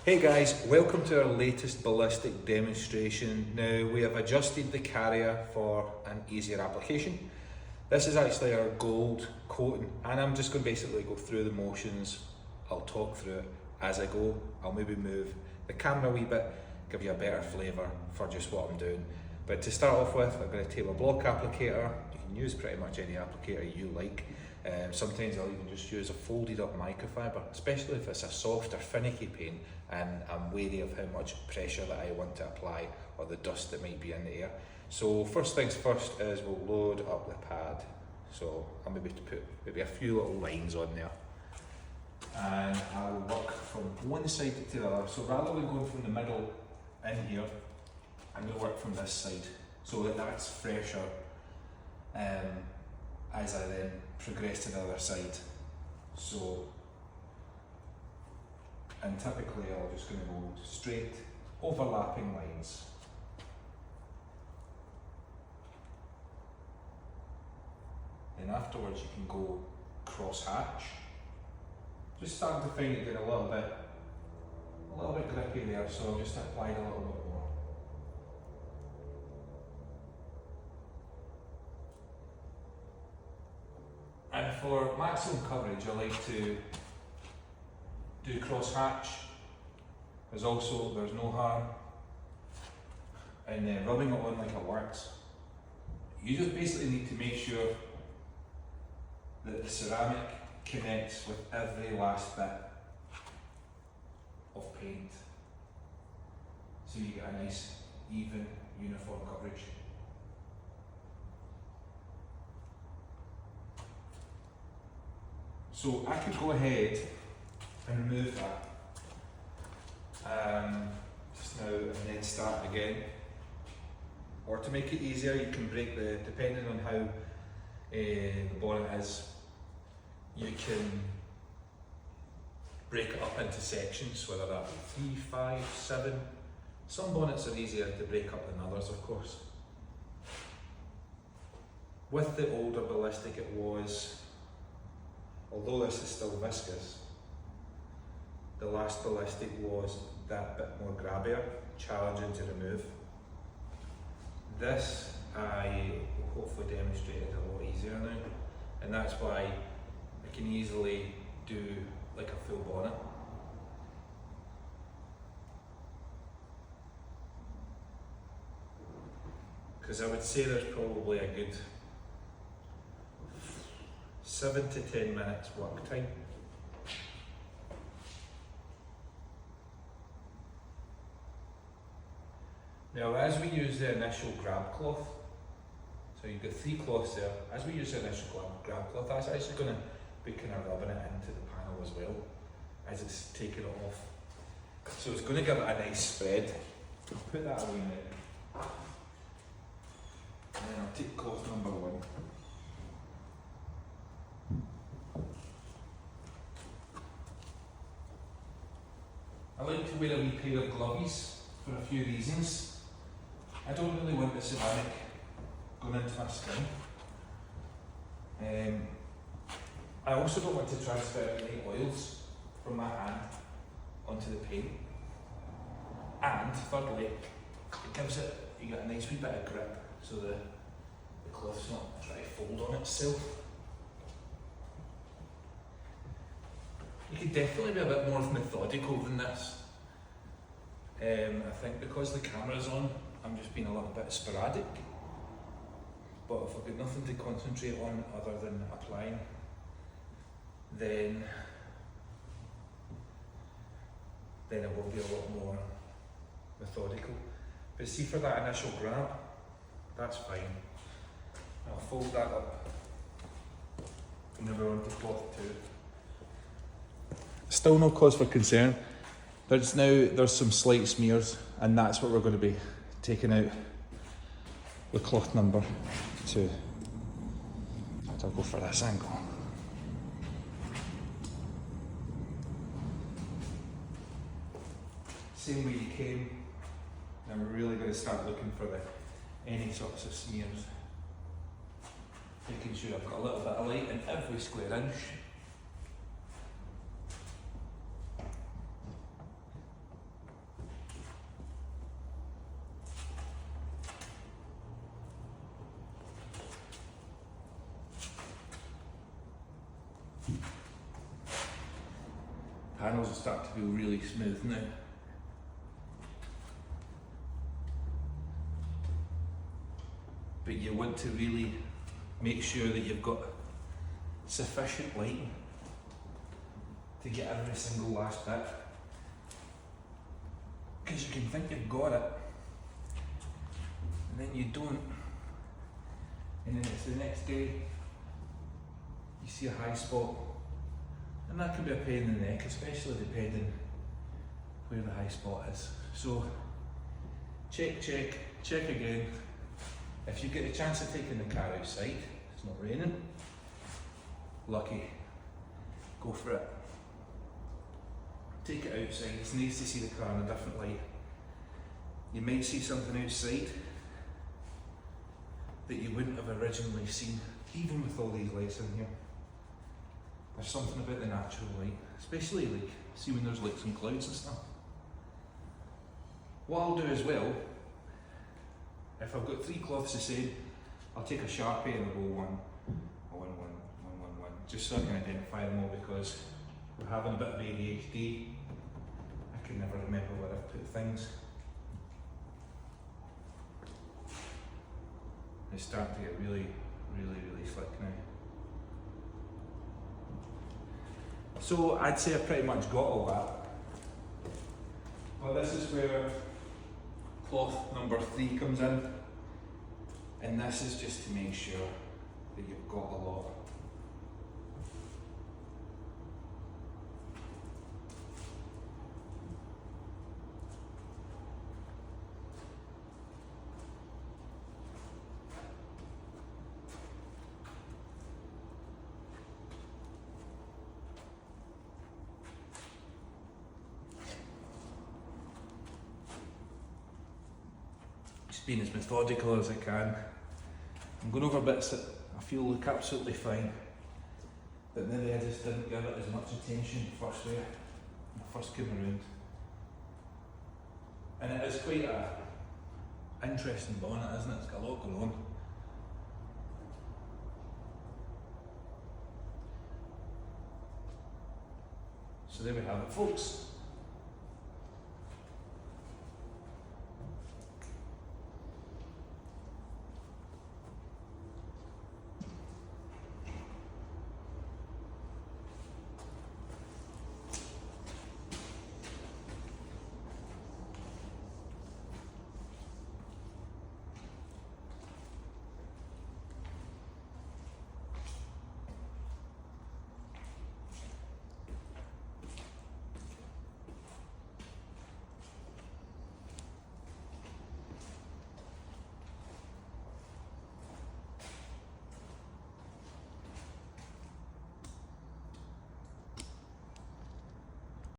Hey guys, welcome to our latest ballistic demonstration. Now we have adjusted the carrier for an easier application. This is actually our gold coating and I'm just going to basically go through the motions. I'll talk through it as I go. I'll maybe move the camera a wee bit, give you a better flavour for just what I'm doing. But to start off with, I'm going to take my block applicator. You can use pretty much any applicator you like. Sometimes I'll even just use a folded up microfiber, especially if it's a soft or finicky paint and I'm wary of how much pressure that I want to apply or the dust that might be in the air. So first things first is we'll load up the pad. So I'll maybe put maybe a few little lines on there. And I'll work from one side to the other. So rather than going from the middle in here, I'm going to work from this side so that that's fresher as I then progress to the other side. So, and typically I'm just going to go straight overlapping lines. Then afterwards you can go cross hatch. Just starting to find it getting a little bit grippy there, so I've just applied a little bit more. And for maximum coverage, I like to do cross hatch. There's no harm in rubbing it on like it works. You just basically need to make sure that the ceramic connects with every last bit of paint, so you get a nice, even, uniform coverage. So I could go ahead and remove that just now and then start again. Or to make it easier, you can break depending on how the bonnet is, you can break it up into sections, whether that be 3, 5, 7. Some bonnets are easier to break up than others, of course. With the older ballistic it was, although this is still viscous, the last ballistic was that bit more grabbier, challenging to remove. This I will hopefully demonstrate is a lot easier now, and that's why I can easily do like a full bonnet. Because I would say there's probably a good 7 to 10 minutes work time. Now as we use the initial grab cloth, so you've got 3 cloths there, as we use the initial grab cloth, that's actually going to be kind of rubbing it into the panel as well, as it's taking it off. So it's going to give it a nice spread. I'll put that away now. And then I'll take cloth number 1. I like to wear a wee pair of gloves for a few reasons. I don't really want the ceramic going into my skin. I also don't want to transfer any oils from my hand onto the paint. And thirdly, it gives it, you get a nice wee bit of grip so the cloth's not trying to fold on itself. You could definitely be a bit more methodical than this. I think because the camera's on, I'm just being a little bit sporadic. But if I've got nothing to concentrate on other than applying, then it will be a lot more methodical. But see, for that initial grab, that's fine. I'll fold that up and then we're on to cloth 2. Still no cause for concern. There's some slight smears, and that's what we're going to be taking out with cloth number 2. I'll go for this angle. Same way you came, and we're really going to start looking for any sorts of smears. Making sure I've got a little bit of light in every square inch. panels are starting to feel really smooth now. But you want to really make sure that you've got sufficient lighting to get every single last bit. Because you can think you've got it, and then you don't. And then it's the next day, you see a high spot, and that can be a pain in the neck, especially depending where the high spot is. So check, check, check again. If you get a chance of taking the car outside, it's not raining, lucky, go for it. Take it outside, it's nice to see the car in a different light. You might see something outside that you wouldn't have originally seen, even with all these lights in here. There's something about the natural light, especially like, see when there's like some clouds and stuff. What I'll do as well, if I've got 3 cloths the same, I'll take a Sharpie and I'll go 1, 1, 1, 1, 1, 1, just so I can identify them all, because we're having a bit of ADHD. I can never remember where I've put things. It's starting to get really, really, really slick now. So I'd say I've pretty much got all that. Well, this is where cloth number 3 comes in, and this is just to make sure that you've got a lot. Being as methodical as I can. I'm going over bits that I feel look absolutely fine, but maybe I just didn't give it as much attention first way, when I first came around. And it is quite a interesting bonnet, isn't it? It's got a lot going on. So there we have it, folks.